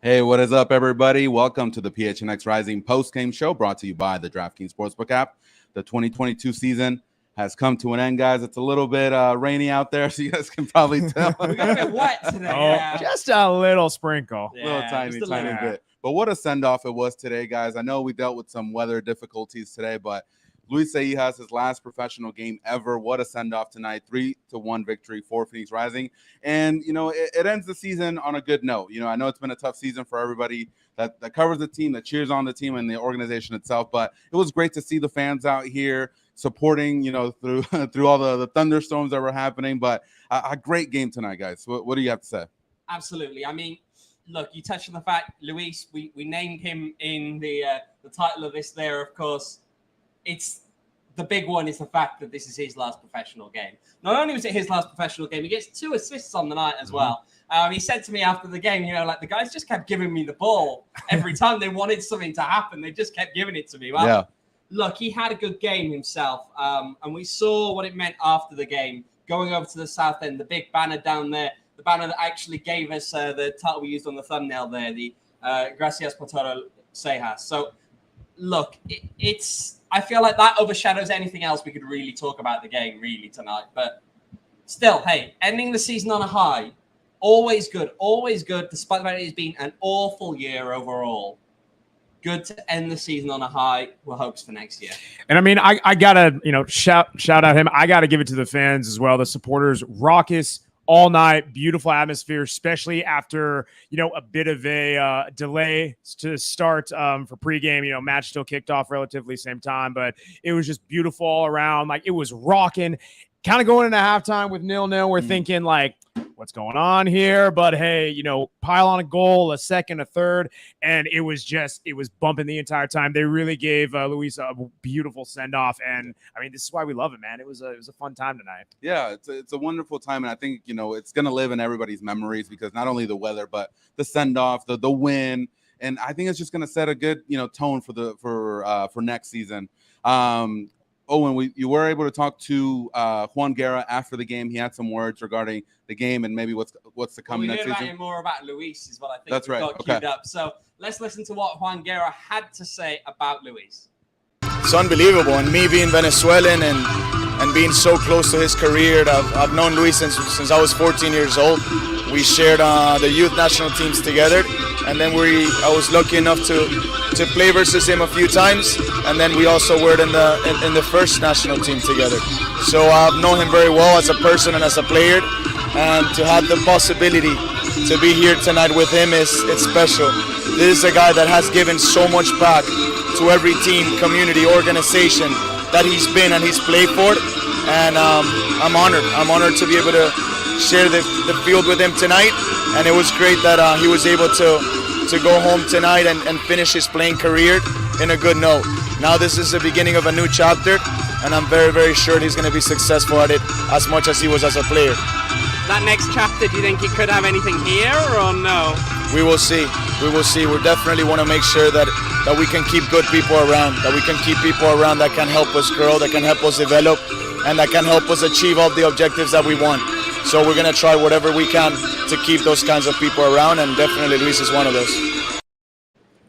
Hey, what is up, everybody? Welcome to the PHNX Rising post-game show brought to you by the DraftKings Sportsbook app. The 2022 season has come to an end, guys. It's a little bit rainy out there, so you guys can probably tell. We got a bit wet today. Just a little sprinkle. Little tiny bit. But what a send-off it was today, guys. I know we dealt with some weather difficulties today, but Luis Seijas, his last professional game ever. What a send-off tonight. 3-1 victory for Phoenix Rising. And, it ends the season on a good note. I know it's been a tough season for everybody that covers the team, that cheers on the team and the organization itself. But it was great to see the fans out here supporting, through all the thunderstorms that were happening. But a great game tonight, guys. What do you have to say? Absolutely. I mean, look, you touched on the fact, Luis, we named him in the title of this there, of course. It's the big one is the fact that this is his last professional game. Not only was it his last professional game, he gets 2 assists on the night as well. He said to me after the game, the guys just kept giving me the ball every time they wanted something to happen. They just kept giving it to me. Well, yeah. Look, he had a good game himself. And we saw what it meant after the game, going over to the south end, the big banner down there, the banner that actually gave us the title we used on the thumbnail there, the Gracias por todo, Seijas. So, look, I feel like that overshadows anything else we could really talk about the game really tonight. But still, hey, ending the season on a high, always good, despite the fact it's been an awful year overall. Good to end the season on a high. We're hopes for next year. And I mean, I gotta, shout out him. I gotta give it to the fans as well. The supporters, raucous all night, beautiful atmosphere, especially after, a bit of a delay to start for pregame. Match still kicked off relatively same time, but it was just beautiful all around. Like, it was rocking. Kind of going into halftime with 0-0. We're thinking, what's going on here? But hey, pile on a goal, a second, a third, and it was bumping the entire time. They really gave Luis a beautiful send off, and I mean, this is why we love it, man. It was a fun time tonight. Yeah, it's a wonderful time, and I think it's gonna live in everybody's memories because not only the weather, but the send off, the win, and I think it's just gonna set a good tone for next season. Owen, you were able to talk to Juan Guerra after the game. He had some words regarding the game and maybe what's to come next season. More about Luis is what I think. That's right. Got queued up. So let's listen to what Juan Guerra had to say about Luis. It's unbelievable, and me being Venezuelan and being so close to his career. I've known Luis since I was 14 years old. We shared the youth national teams together, and then I was lucky enough to play versus him a few times, and then we also were in the first national team together. So I've known him very well as a person and as a player, and to have the possibility to be here tonight with him it's special. This is a guy that has given so much back to every team, community, organization that he's been and he's played for, and I'm honored to be able to share the field with him tonight, and it was great that he was able to go home tonight and finish his playing career in a good note. Now this is the beginning of a new chapter, and I'm very, very sure he's going to be successful at it as much as he was as a player. That next chapter, do you think he could have anything here or no? We will see. We definitely want to make sure that we can keep good people around, that we can keep people around that can help us grow, that can help us develop, and that can help us achieve all the objectives that we want. So we're going to try whatever we can to keep those kinds of people around, and definitely Luis is one of those.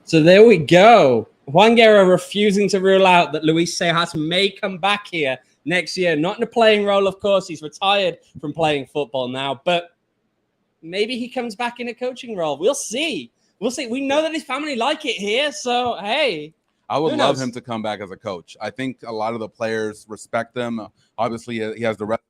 So there we go. Juan Guerra refusing to rule out that Luis Seijas may come back here next year. Not in a playing role, of course. He's retired from playing football now, but maybe he comes back in a coaching role. We'll see. We know that his family like it here, so hey. I would love him to come back as a coach. I think a lot of the players respect him. Obviously, he has the resume.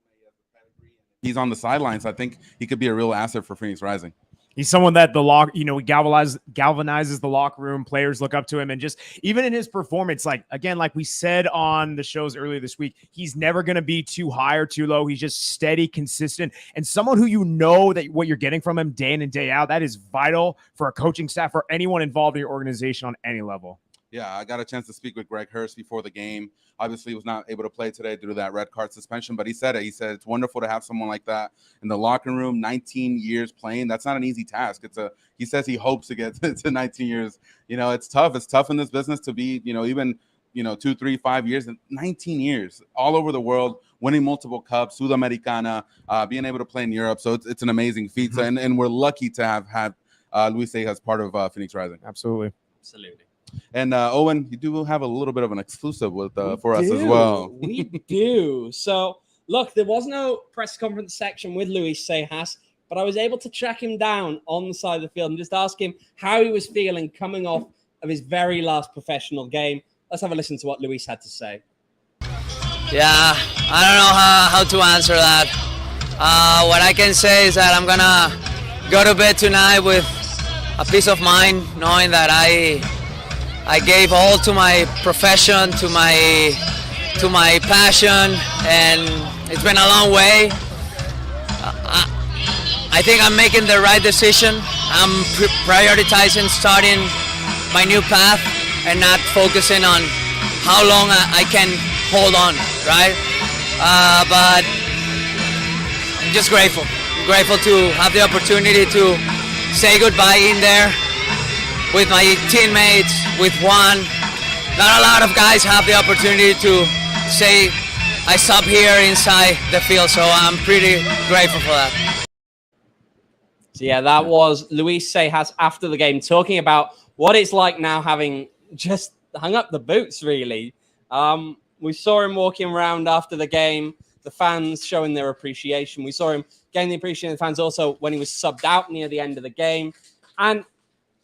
He's on the sidelines. I think he could be a real asset for Phoenix Rising. He's someone that he galvanizes the locker room. Players look up to him, and just even in his performance, like we said on the shows earlier this week, he's never going to be too high or too low. He's just steady, consistent, and someone who that what you're getting from him day in and day out. That is vital for a coaching staff, for anyone involved in your organization on any level. Yeah, I got a chance to speak with Greg Hurst before the game. Obviously, he was not able to play today due to that red card suspension, but he said it. He said it's wonderful to have someone like that in the locker room. 19 years playing, that's not an easy task. He says he hopes to get to 19 years. It's tough. It's tough in this business to be, even 2, 3, 5 years, 19 years all over the world, winning multiple cups, Sudamericana, being able to play in Europe. So it's an amazing feat. Mm-hmm. And we're lucky to have had Luis Seijas, part of Phoenix Rising. Absolutely. And Owain, you do have a little bit of an exclusive with for us as well. We do. So, look, there was no press conference section with Luis Seijas, but I was able to track him down on the side of the field and just ask him how he was feeling coming off of his very last professional game. Let's have a listen to what Luis had to say. Yeah, I don't know how to answer that. What I can say is that I'm gonna go to bed tonight with a peace of mind, knowing that I gave all to my profession, to my passion, and it's been a long way. I think I'm making the right decision. I'm prioritizing starting my new path and not focusing on how long I can hold on, right? But I'm just grateful. I'm grateful to have the opportunity to say goodbye in there with my teammates, with Juan. Not a lot of guys have the opportunity to say I stop here inside the field, so I'm pretty grateful for that. So yeah, that was Luis Seijas after the game talking about what it's like now having just hung up the boots, really. We saw him walking around after the game, the fans showing their appreciation. We saw him getting the appreciation of the fans also when he was subbed out near the end of the game. And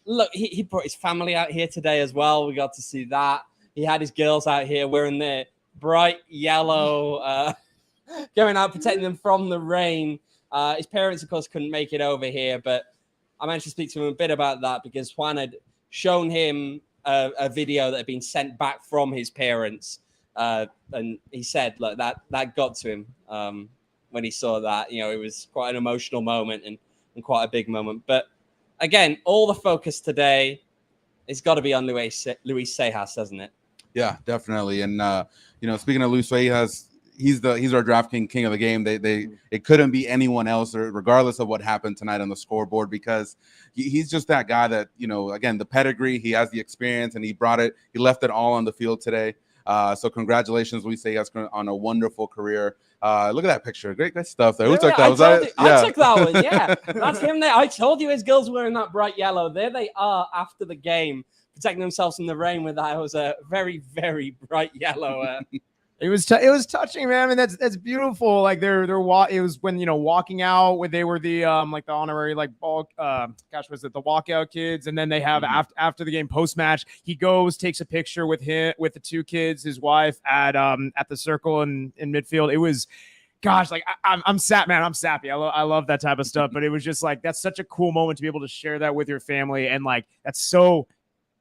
look, he brought his family out here today as well. We got to see that. He had his girls out here wearing their bright yellow, going out, protecting them from the rain. His parents, of course, couldn't make it over here, but I managed to speak to him a bit about that because Juan had shown him a video that had been sent back from his parents. And he said, look, that got to him when he saw that. You know, it was quite an emotional moment and quite a big moment. But again, all the focus today has got to be on Luis Seijas, doesn't it? Yeah, definitely. And you know, speaking of Luis Seijas, he's our DraftKings king of the game. It couldn't be anyone else, or regardless of what happened tonight on the scoreboard, because he's just that guy that, you know, again, the pedigree, he has the experience, and he left it all on the field today. So congratulations, Luis Seijas, on a wonderful career. Look at that picture. Great stuff there. Who took that? I took that one. Yeah, that's him there. I told you his girls wearing that bright yellow. There they are after the game, protecting themselves from the rain with that. It was a very, very bright yellow. It was touching, man. I mean, that's beautiful. Like it was when, you know, walking out when they were the like the honorary like ball was it the walkout kids, and then they have after the game post match, he goes, takes a picture with the two kids, his wife at the circle in midfield. It was, gosh, like I'm sad, man. I'm sappy. I love that type of stuff. But it was just like, that's such a cool moment to be able to share that with your family, and like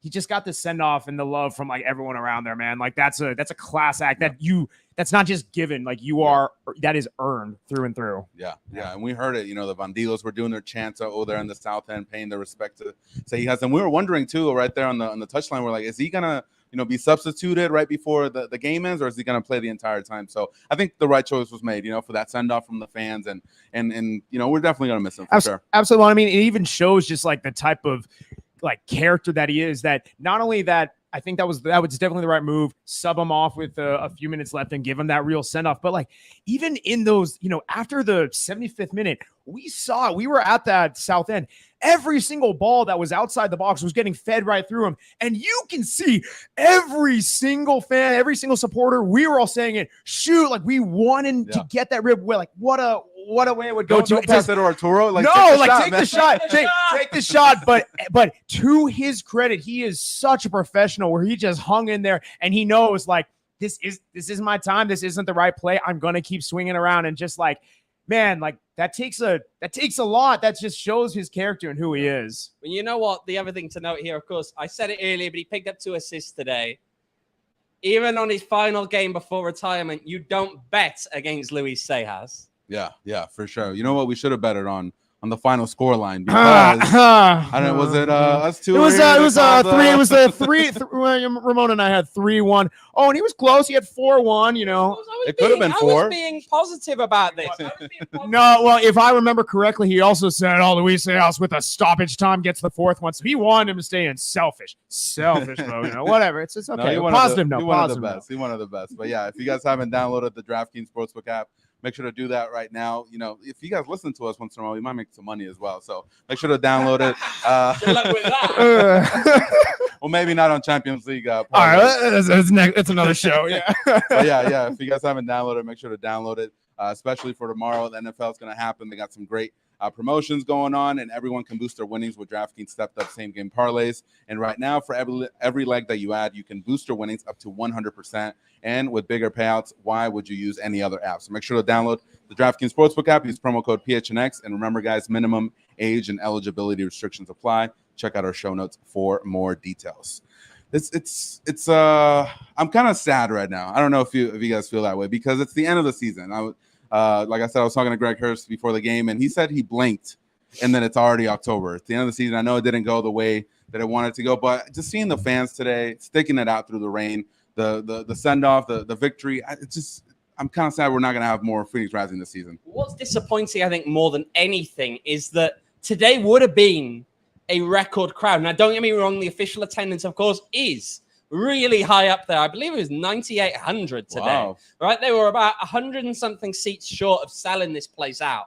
he just got the send off and the love from like everyone around there, man. Like that's a class act that's not just given, like that is earned through and through. Yeah. And we heard it, you know, the Bandidos were doing their chants over there in the south end, paying their respect to Seijas. And we were wondering too, right there on the touchline, we're like, is he gonna, you know, be substituted right before the game ends, or is he gonna play the entire time? So I think the right choice was made, you know, for that send off from the fans, and you know, we're definitely gonna miss him for sure. Absolutely. I mean, it even shows just like the type of like character that he is, that not only that, I think that was definitely the right move, sub him off with a few minutes left and give him that real send off. But like, even in those, you know, after the 75th minute, we were at that south end. Every single ball that was outside the box was getting fed right through him. And you can see every single fan, every single supporter, we were all saying it, shoot, like we wanted to get that rib. Like what a way it would go. Don't pass it to Arturo. Like, take the shot. Take the shot. But to his credit, he is such a professional where he just hung in there, and he knows like this is my time. This isn't the right play. I'm gonna keep swinging around, and just like, man, like that takes a lot. That just shows his character and who he is. Well, you know what? The other thing to note here, of course, I said it earlier, but he picked up 2 assists today. Even on his final game before retirement, you don't bet against Luis Seijas. Yeah, for sure. You know what? We should have betted on the final score line, because I don't know, was it us two? It was 3. It was the 3. Ramon and I had 3-1. Oh, and he was close. He had 4-1. You know, it could have been 4. I was being positive about this. No, well, if I remember correctly, he also said, "Oh, Luis Seijas with a stoppage time gets the 4th one." So he wanted him to stay in selfish though. You know, whatever. It's okay. No, positive. He wanted the best. But yeah, if you guys haven't downloaded the DraftKings Sportsbook app, make sure to do that right now. You know, if you guys listen to us once in a while, we might make some money as well. So make sure to download it. Good luck with that. Well, maybe not on Champions League. All right, it's another show. Yeah. But yeah. If you guys haven't downloaded it, make sure to download it, especially for tomorrow. The NFL is going to happen. They got some great promotions going on, and everyone can boost their winnings with DraftKings stepped up same game parlays. And right now, for every leg that you add, you can boost your winnings up to 100%. And with bigger payouts, why would you use any other app? So make sure to download the DraftKings Sportsbook app. Use promo code PHNX. And remember, guys, minimum age and eligibility restrictions apply. Check out our show notes for more details. I'm kind of sad right now. I don't know if you guys feel that way, because it's the end of the season. Like I said, I was talking to Greg Hurst before the game, and he said he blinked, and then it's already October. It's the end of the season. I know it didn't go the way that it wanted to go, but just seeing the fans today, sticking it out through the rain, the send-off, the victory, I'm kind of sad we're not going to have more Phoenix Rising this season. What's disappointing, I think, more than anything, is that today would have been a record crowd. Now, don't get me wrong, the official attendance, of course, is really high up there. I believe it was 9,800 today. Wow. Right? They were about 100 and something seats short of selling this place out.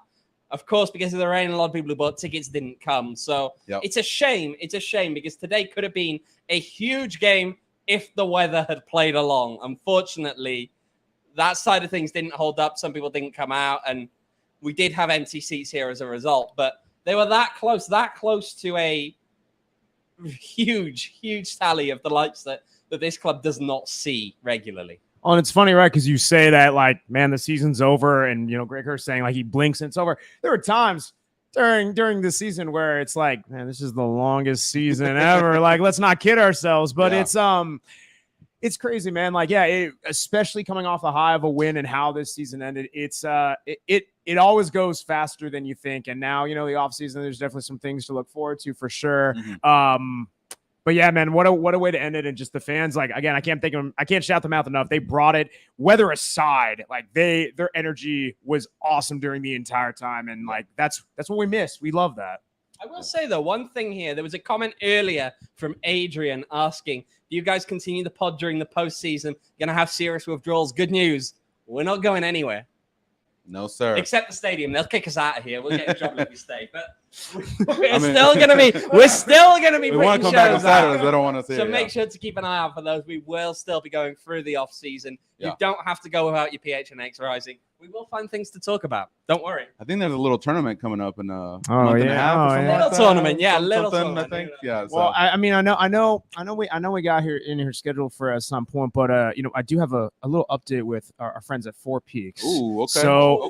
Of course, because of the rain, a lot of people who bought tickets didn't come. So It's a shame. It's a shame, because today could have been a huge game if the weather had played along. Unfortunately, that side of things didn't hold up. Some people didn't come out, and we did have empty seats here as a result. But they were that close to a huge tally of the lights that this club does not see regularly. Oh, and it's funny, right? Because you say that, like, man, the season's over, and Greg Hurst saying like he blinks and it's over. There were times during the season where it's like, man, this is the longest season ever. Like, let's not kid ourselves. But it's crazy, man. Like, especially coming off the high of a win and how this season ended, it always goes faster than you think. And now, the offseason, there's definitely some things to look forward to for sure. Mm-hmm. But yeah, man, what a way to end it. And just the fans, like, again, I can't shout them out enough. They brought it, weather aside, like their energy was awesome during the entire time. And like, that's what we miss. We love that. I will say, though, one thing here. There was a comment earlier from Adrian asking, do you guys continue the pod during the postseason? Going to have serious withdrawals? Good news. We're not going anywhere. No, sir. Except the stadium. They'll kick us out of here. We'll get in trouble if we stay. But we're still going to be we want to come back on Saturdays. I don't want to see it. So make sure to keep an eye out for those. We will still be going through the off season. You don't have to go without your PHNX Rising. We will find things to talk about. Don't worry. I think there's a little tournament coming up in a month and a half. Little tournament, tournament. I think. Yeah. So. Well, I know we got here scheduled for some point, but I do have a little update with our friends at Four Peaks. Ooh, okay.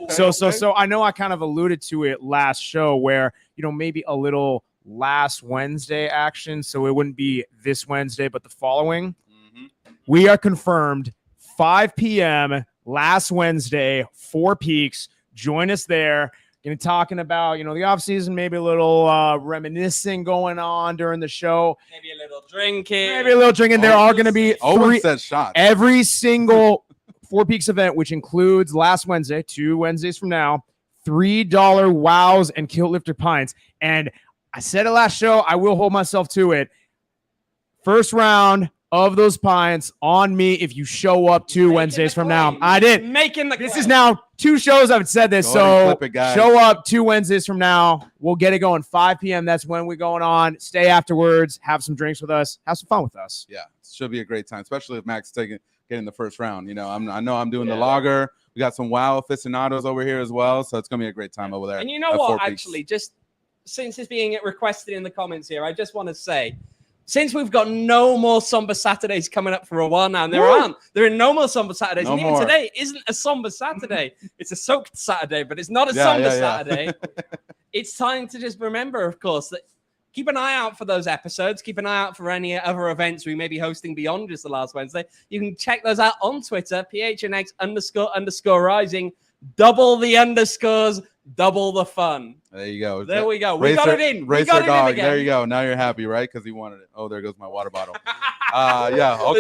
So I know I kind of alluded to it last show where maybe a little last Wednesday action, so it wouldn't be this Wednesday, but the following. Mm-hmm. We are confirmed 5 p.m. last Wednesday, Four Peaks. Join us there. Going to be talking about, the offseason, maybe a little reminiscing going on during the show. Maybe a little drinking. There are going to be Owain said shots. Every single Four Peaks event, which includes last Wednesday, 2 Wednesdays from now, $3 wows and kilt lifter pints. And I said it last show, I will hold myself to it. First round of those pints on me if you show up 2 Wednesdays from now. I did. This is now 2 shows I've said this. So show up 2 Wednesdays from now. We'll get it going 5 p.m. That's when we're going on. Stay afterwards. Have some drinks with us. Have some fun with us. Yeah, it should be a great time, especially if Max getting the first round. I know I'm doing the lager. We got some WoW aficionados over here as well, so it's gonna be a great time over there. And you know what? Actually, just since it's being requested in the comments here, I just want to say, since we've got no more Somber Saturdays coming up for a while now, and there are no more Somber Saturdays. And even today isn't a Somber Saturday. It's a soaked Saturday, but it's not a Somber Saturday. It's time to just remember, of course, that keep an eye out for those episodes. Keep an eye out for any other events we may be hosting beyond just the last Wednesday. You can check those out on Twitter, PHNX__rising. Double the underscores, double the fun. There you go. There we go. We got it in. There you go. Now you're happy, right? Because he wanted it. Oh, there goes my water bottle. All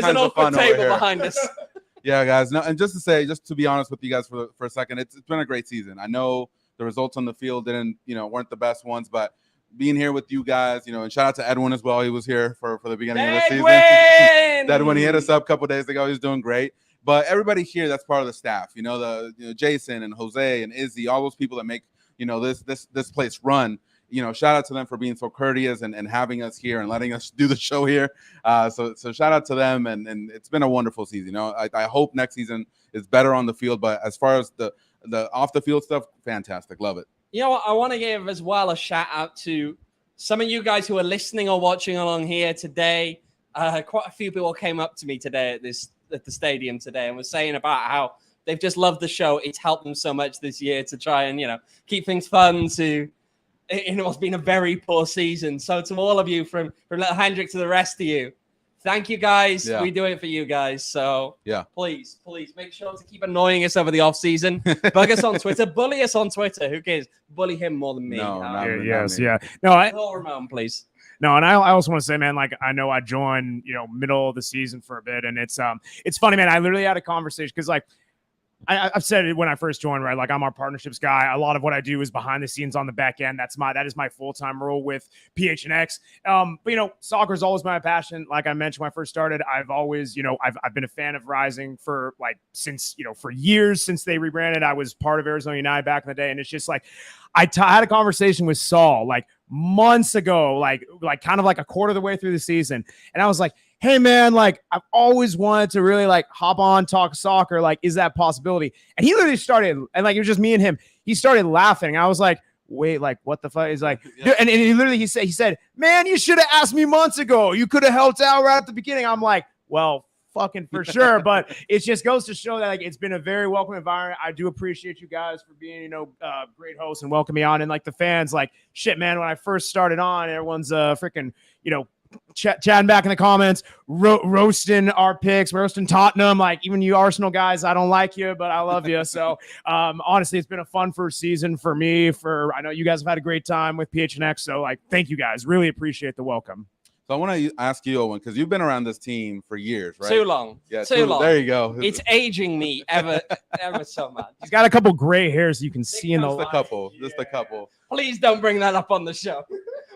kinds of fun over here. Behind us. Yeah, guys. No, and just to be honest with you guys for a second, it's been a great season. I know the results on the field weren't the best ones, but being here with you guys, and shout out to Edwin as well. He was here for the beginning of the season. Edwin, he hit us up a couple days ago. He's doing great. But everybody here, that's part of the staff. You know, Jason and Jose and Izzy, all those people that make, you know, this place run. You know, shout out to them for being so courteous and having us here and letting us do the show here. So shout out to them, and it's been a wonderful season. You know, I hope next season is better on the field, but as far as the off the field stuff, fantastic, love it. You know what? I want to give as well a shout out to some of you guys who are listening or watching along here today. Quite a few people came up to me today at the stadium today and were saying about how they've just loved the show. It's helped them so much this year to try and, you know, keep things fun in what's been a very poor season. So to all of you, from little Hendrik to the rest of you, thank you guys. Yeah. We do it for you guys. So yeah, please make sure to keep annoying us over the off season. Bug us on Twitter. Bully us on Twitter. Who cares? Bully him more than me. No, not me, yes, not me. yeah. No, Call Ramon, please. No, and I also want to say, man, like I know I joined, you know, middle of the season for a bit, and it's funny, man. I literally had a conversation because like I've said it when I first joined, right? Like I'm our partnerships guy. A lot of what I do is behind the scenes on the back end. That is my full-time role with PHNX. But you know, soccer is always my passion. Like I mentioned when I first started, I've always, you know, I've been a fan of Rising for like since, you know, for years since they rebranded. I was part of Arizona United back in the day, and it's just like I had a conversation with Saul like months ago, like kind of like a quarter of the way through the season, and I was like, hey man, like I've always wanted to really like hop on, talk soccer. Like, is that a possibility? And he literally started, and like it was just me and him. He started laughing. I was like, wait, like what the fuck? He's like, dude, and he literally he said, man, you should have asked me months ago. You could have helped out right at the beginning. I'm like, well, fucking for sure. But it just goes to show that like it's been a very welcome environment. I do appreciate you guys for being, you know, great hosts and welcoming me on. And like the fans, like shit, man, when I first started on, everyone's freaking, you know, chatting back in the comments, roasting our picks, roasting Tottenham. Like even you Arsenal guys, I don't like you, but I love you. So honestly, it's been a fun first season for me. I know you guys have had a great time with PHNX. So like, thank you guys. Really appreciate the welcome. So I want to ask you, Owen, because you've been around this team for years, right? Too long. Yeah, too long. There you go. It's aging me ever so much. He's got a couple gray hairs you can see in the just a couple. Just a couple. Please don't bring that up on the show.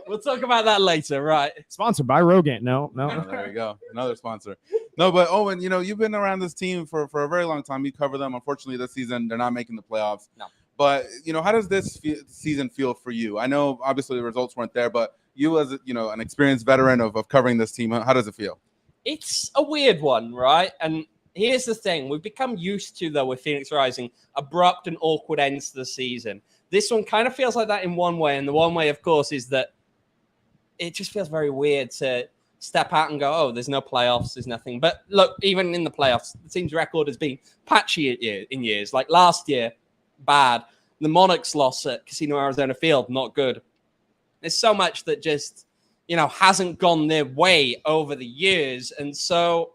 We'll talk about that later, right? Sponsored by Rogan. No. Oh, there you go. Another sponsor. No, but Owen, you know, you've been around this team for a very long time. You cover them. Unfortunately, this season, they're not making the playoffs. No. But, you know, how does this season feel for you? I know, obviously, the results weren't there, but you as, you know, an experienced veteran of covering this team, how does it feel? It's a weird one, right? And here's the thing. We've become used to, though, with Phoenix Rising, abrupt and awkward ends to the season. This one kind of feels like that in one way. And the one way, of course, is that it just feels very weird to step out and go, oh, there's no playoffs, there's nothing. But look, even in the playoffs, the team's record has been patchy in years. Like last year, bad. The Monarchs loss at Casino Arizona Field, not good. There's so much that just, you know, hasn't gone their way over the years. And so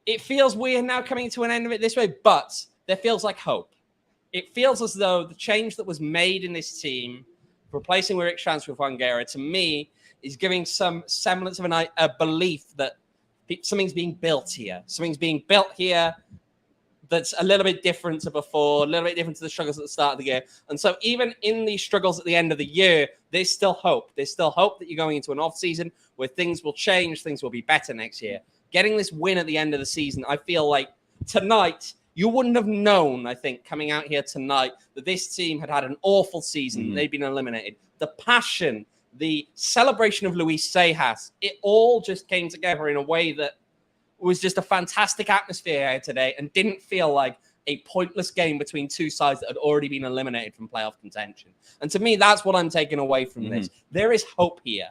it feels weird now coming to an end of it this way, but there feels like hope. It feels as though the change that was made in this team, replacing Rick transfer with Juan Guerra, to me, is giving some semblance of a belief that something's being built here. Something's being built here that's a little bit different to before, a little bit different to the struggles at the start of the year. And so even in these struggles at the end of the year, there's still hope. There's still hope that you're going into an off season where things will change, things will be better next year. Getting this win at the end of the season, I feel like tonight, you wouldn't have known, I think, coming out here tonight, that this team had an awful season. They'd been eliminated. The passion, the celebration of Luis Seijas, it all just came together in a way that was just a fantastic atmosphere here today and didn't feel like a pointless game between two sides that had already been eliminated from playoff contention. And to me, that's what I'm taking away from this. There is hope here.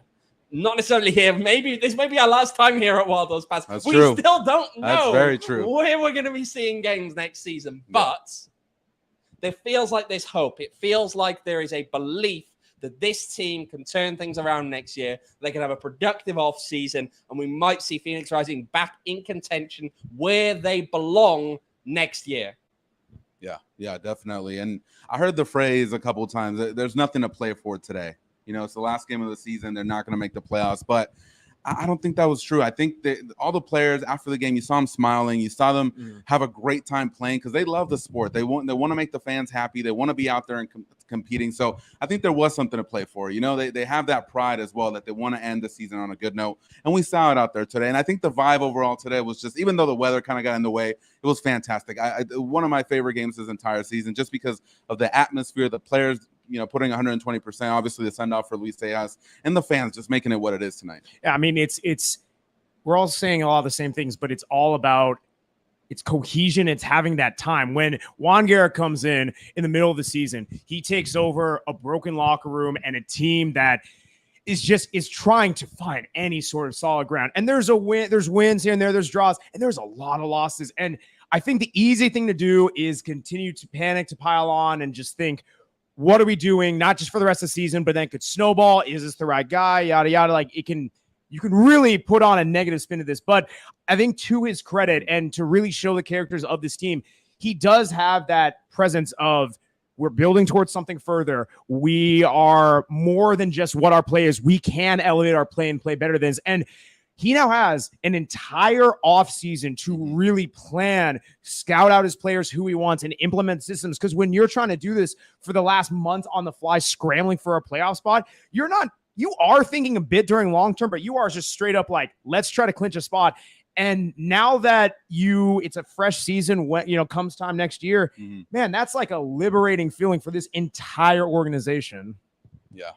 Not necessarily here. Maybe this may be our last time here at Wild Those Pass. That's we true. Still don't know That's very true. where we're going to be seeing games next season. But there feels like there's hope. It feels like there is a belief that this team can turn things around next year. They can have a productive off season, and we might see Phoenix Rising back in contention where they belong next year. Yeah, definitely. And I heard the phrase a couple of times, there's nothing to play for today. You know, it's the last game of the season. They're not going to make the playoffs. But I don't think that was true. I think that all the players after the game, you saw them smiling, you saw them have a great time playing because they love the sport. They want to make the fans happy. They want to be out there and competing. So I think there was something to play for. You know, they have that pride as well that they want to end the season on a good note. And we saw it out there today. And I think the vibe overall today was just, even though the weather kind of got in the way, it was fantastic. One of my favorite games this entire season just because of the atmosphere, the players, you know, putting 120%, obviously the send off for Luis Seijas, and the fans just making it what it is tonight. Yeah, I mean, we're all saying a lot of the same things, but it's all about it's cohesion. It's having that time. When Juan Guerra comes in the middle of the season, he takes over a broken locker room and a team that is trying to find any sort of solid ground. And there's wins here and there, there's draws, and there's a lot of losses. And I think the easy thing to do is continue to panic, to pile on, and just think, what are we doing? Not just for the rest of the season, but then it could snowball. Is this the right guy? Yada, yada. Like you can really put on a negative spin to this. But I think to his credit and to really show the characters of this team, he does have that presence of we're building towards something further. We are more than just what our play is. We can elevate our play and play better than this. And he now has an entire offseason to really plan, scout out his players, who he wants, and implement systems. Because when you're trying to do this for the last month on the fly, scrambling for a playoff spot, you are thinking a bit during long term, but you are just straight up like, let's try to clinch a spot. And now that it's a fresh season, when comes time next year, man, that's like a liberating feeling for this entire organization. Yeah,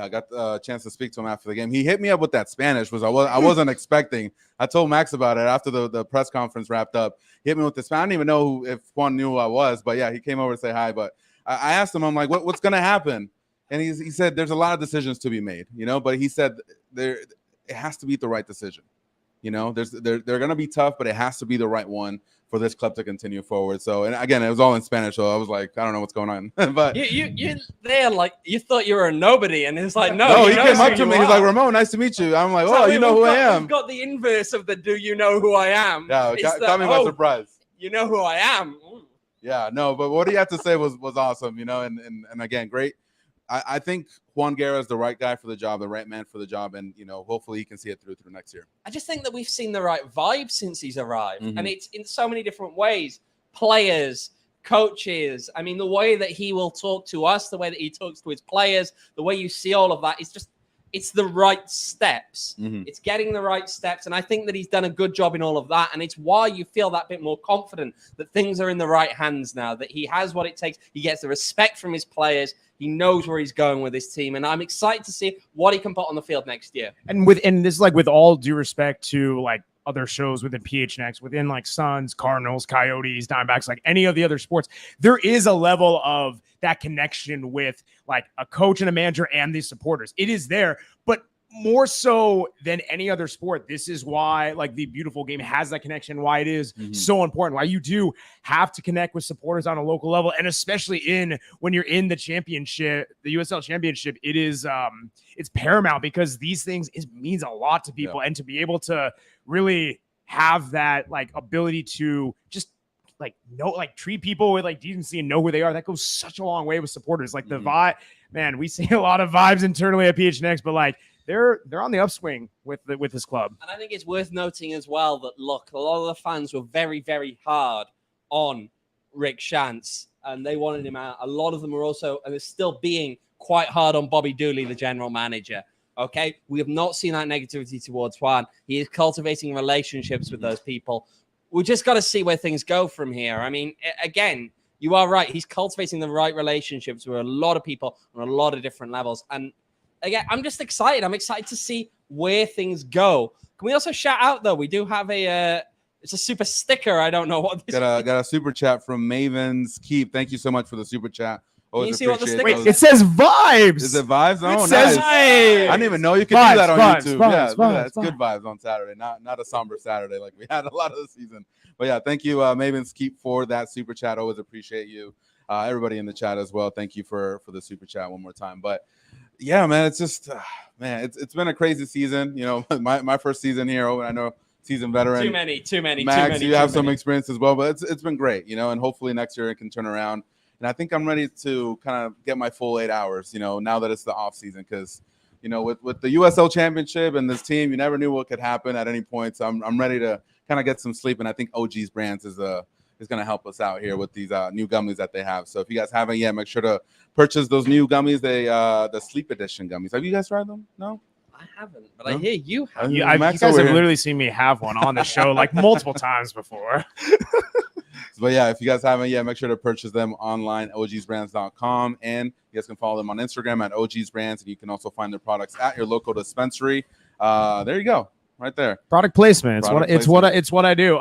I got the chance to speak to him after the game. He hit me up with that Spanish, I wasn't expecting. I told Max about it after the press conference wrapped up. He hit me with the Spanish. I didn't even know if Juan knew who I was, but yeah, he came over to say hi. But I asked him, I'm like, what's going to happen? And he said there's a lot of decisions to be made, but he said it has to be the right decision. They're going to be tough, but it has to be the right one for this club to continue forward. So, and again, it was all in Spanish, so I was like, I don't know what's going on. But you there, like you thought you were a nobody, and it's like, no, he came up to me. He's like, Ramon, nice to meet you. I'm like, oh, you know who I am. We've got the inverse of the "Do you know who I am?" Yeah, caught me by surprise. You know who I am. Yeah, no, but what he had to say was awesome, and again, great. I think Juan Guerra is the right guy for the job, the right man for the job, and hopefully he can see it through next year. I just think that we've seen the right vibe since he's arrived, and it's in so many different ways. Players, coaches. I mean, the way that he will talk to us, the way that he talks to his players, the way you see all of that, it's the right steps. It's getting the right steps, and I think that he's done a good job in all of that, and it's why you feel that bit more confident that things are in the right hands now, that he has what it takes. He gets the respect from his players. He knows where he's going with his team, and I'm excited to see what he can put on the field next year. And this is like with all due respect to like other shows within PHNX, within like Suns, Cardinals, Coyotes, Diamondbacks, like any of the other sports, there is a level of that connection with like a coach and a manager and the supporters. It is there, but more so than any other sport, this is why like the beautiful game has that connection, why it is so important, why you do have to connect with supporters on a local level, and especially when you're in the championship, the USL Championship, it is it's paramount because these things means a lot to people, and to be able to really have that like ability to just treat people with like decency and know who they are, that goes such a long way with supporters. Like the vibe, man, we see a lot of vibes internally at PHNX, but like they're on the upswing with this club. And I think it's worth noting as well that, look, a lot of the fans were very, very hard on Rick Shantz, and they wanted him out. A lot of them are also, and they're still being quite hard on Bobby Dooley, the general manager. Okay, we have not seen that negativity towards Juan. He is cultivating relationships with those people. We just got to see where things go from here. I mean, again, you are right. He's cultivating the right relationships with a lot of people on a lot of different levels. And again, I'm just excited. I'm excited to see where things go. Can we also shout out, though? We do have it's a super sticker. I don't know what this is. Got a super chat from Maven's Keep. Thank you so much for the super chat. Can you see what the sticker is? Wait, it says vibes. Is it vibes? Oh, it says nice. vibes. I didn't even know you could do that on YouTube. Yeah, it's good vibes on Saturday, not a somber Saturday like we had a lot of the season. But yeah, thank you, Maven's Keep, for that super chat. Always appreciate you. Everybody in the chat as well. Thank you for the super chat one more time. But yeah, man, it's just it's been a crazy season. My first season here. I know season veteran. Too many. Max, you have some experience as well, but it's been great. And hopefully next year it can turn around. And I think I'm ready to kind of get my full 8 hours. Now that it's the off season, because with the USL Championship and this team, you never knew what could happen at any point. So I'm ready to kind of get some sleep, and I think OG's Brands is going to help us out here with these new gummies that they have. So if you guys haven't yet, make sure to purchase those new gummies. The Sleep Edition gummies. Have you guys tried them? No. I haven't, but I hear you have. You guys have literally seen me have one on the show like multiple times before. But yeah, if you guys haven't yet, make sure to purchase them online, ogsbrands.com, and you guys can follow them on Instagram at ogsbrands, and you can also find their products at your local dispensary. There you go, right there. Product placement. It's what I do.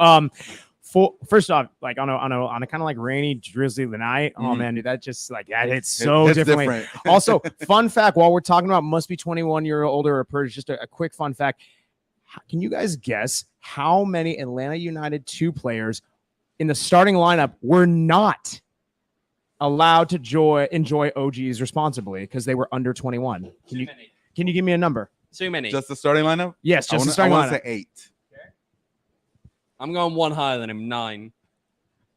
First off, like on a kind of like rainy, drizzly night. Oh man, dude, that just like that hits so differently. Different. Also, fun fact: while we're talking about must be 21 year older or purge, just a quick fun fact. Can you guys guess how many Atlanta United 2 players in the starting lineup were not allowed to enjoy OGs responsibly because they were under 21? Can you give me a number? Too many. Just the starting lineup? Yes, just the starting lineup. I want to say 8. I'm going one higher than him, 9.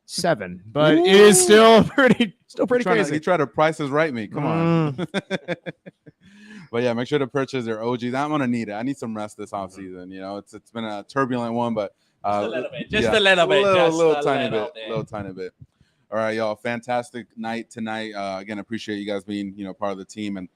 7, but it is still pretty crazy. You try to Price is Right me. Come on. But yeah, make sure to purchase your OGs. I'm gonna need it. I need some rest this off season. It's been a turbulent one, but just a little bit, a little tiny bit. All right, y'all. Fantastic night tonight. Again, appreciate you guys being part of the team and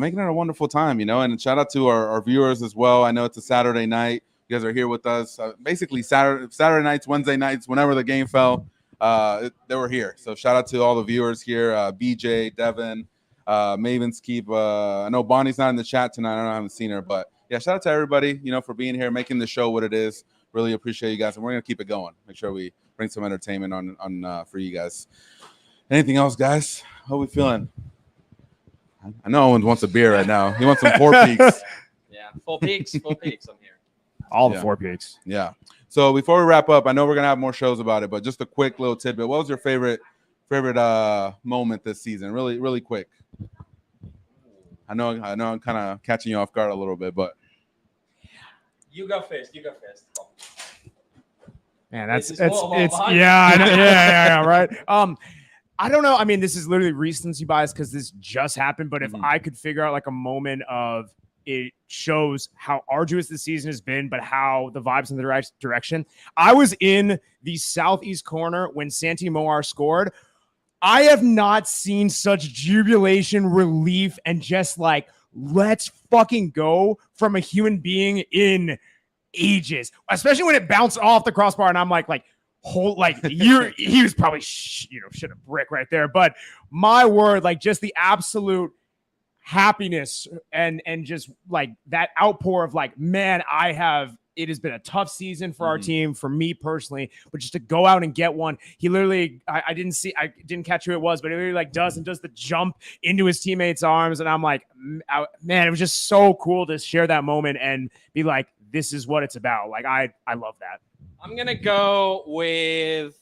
making it a wonderful time. And shout out to our viewers as well. I know it's a Saturday night. You guys are here with us. Basically, Saturday nights, Wednesday nights, whenever the game fell, they were here. So shout out to all the viewers here. BJ, Devin, Maven's Keep. I know Bonnie's not in the chat tonight. I haven't seen her, but yeah, shout out to everybody, for being here, making the show what it is. Really appreciate you guys, and we're gonna keep it going. Make sure we bring some entertainment on for you guys. Anything else, guys? How are we feeling? I know Owen wants a beer right now. He wants some 4 Peaks. Yeah, 4 Peaks. 4 Peaks. I'm here. All the 4 Peaks. Yeah. So before we wrap up, I know we're gonna have more shows about it, but just a quick little tidbit. What was your favorite moment this season? Really, really quick. I know I'm kind of catching you off guard a little bit, but you go first. Man, it's yeah, right. I don't know. I mean, this is literally recency bias because this just happened. But if I could figure out like a moment of it shows how arduous the season has been, but how the vibes in the right direction. I was in the southeast corner when Santi Moar scored. I have not seen such jubilation, relief, and just like, let's fucking go from a human being in ages, especially when it bounced off the crossbar. And I'm like, he was probably, shit a brick right there. But my word, like just the absolute happiness and just like that outpour of like, man, it has been a tough season for our team, for me personally, but just to go out and get one. He literally, I didn't catch who it was, but he literally like does the jump into his teammates' arms. And I'm like, man, it was just so cool to share that moment and be like, this is what it's about. Like, I love that. I'm going to go with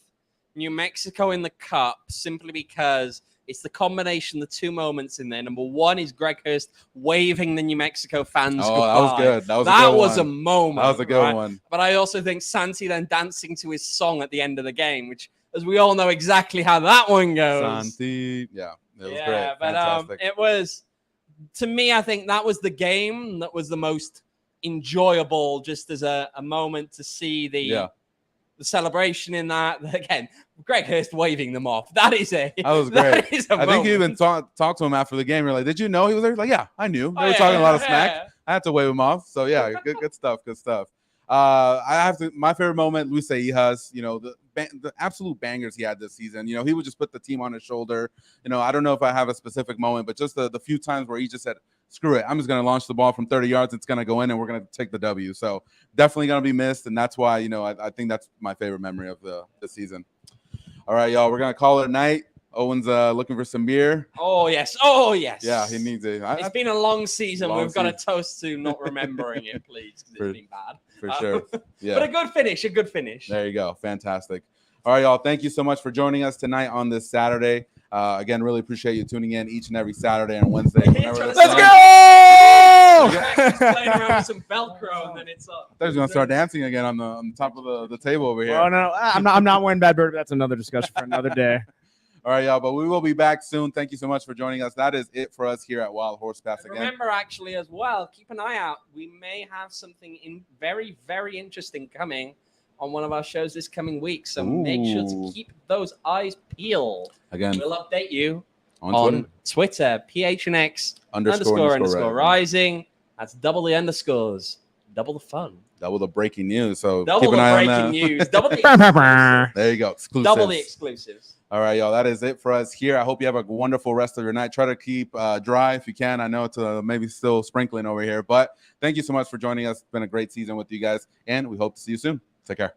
New Mexico in the cup simply because it's the combination, the 2 moments in there. Number 1 is Greg Hurst waving the New Mexico fans goodbye. That was good. That was a moment. That was a good one. But I also think Santi then dancing to his song at the end of the game, which, as we all know exactly how that one goes. Santi, yeah, it was great. But fantastic. It was, to me, I think that was the game that was the most enjoyable, just as a moment to see the celebration in that. Again, Greg Hurst waving them off. That was great. I think you even talked to him after the game. You're like, did you know he was there? He's like, yeah, I knew. They were talking a lot of smack. Yeah. I had to wave him off. So yeah, good stuff. Good stuff. My favorite moment, Luis Seijas, the absolute bangers he had this season. He would just put the team on his shoulder. I don't know if I have a specific moment, but just the few times where he just said, screw it, I'm just going to launch the ball from 30 yards. It's going to go in and we're going to take the W. So definitely going to be missed. And that's why, I think that's my favorite memory of the season. All right, y'all, we're going to call it a night. Owen's looking for some beer. Oh, yes. Yeah, he needs it. It's been a long season. We've got a toast to not remembering it, please, because it's been bad. For sure. Yeah. But a good finish. There you go. Fantastic. All right, y'all. Thank you so much for joining us tonight on this Saturday. Again, really appreciate you tuning in each and every Saturday and Wednesday. Let's go! Playing around with some Velcro, and then it's up. I was going to start dancing again on the top of the table over here. Oh no, I'm not wearing bad bird. But that's another discussion for another day. All right, y'all. But we will be back soon. Thank you so much for joining us. That is it for us here at Wild Horse Pass And again. remember, actually, as well, keep an eye out. We may have something very, very interesting coming on one of our shows this coming week. So make sure to keep those eyes peeled. Again, We'll update you on Twitter, PHNX __ rising. That's double the underscores, double the fun. Double the breaking news. So Double keep an the eye on breaking that. news. Double the exclusives. There you go. Exclusives. Double the exclusives. All right, y'all. That is it for us here. I hope you have a wonderful rest of your night. Try to keep dry if you can. I know it's maybe still sprinkling over here, but thank you so much for joining us. It's been a great season with you guys, and we hope to see you soon. Take care.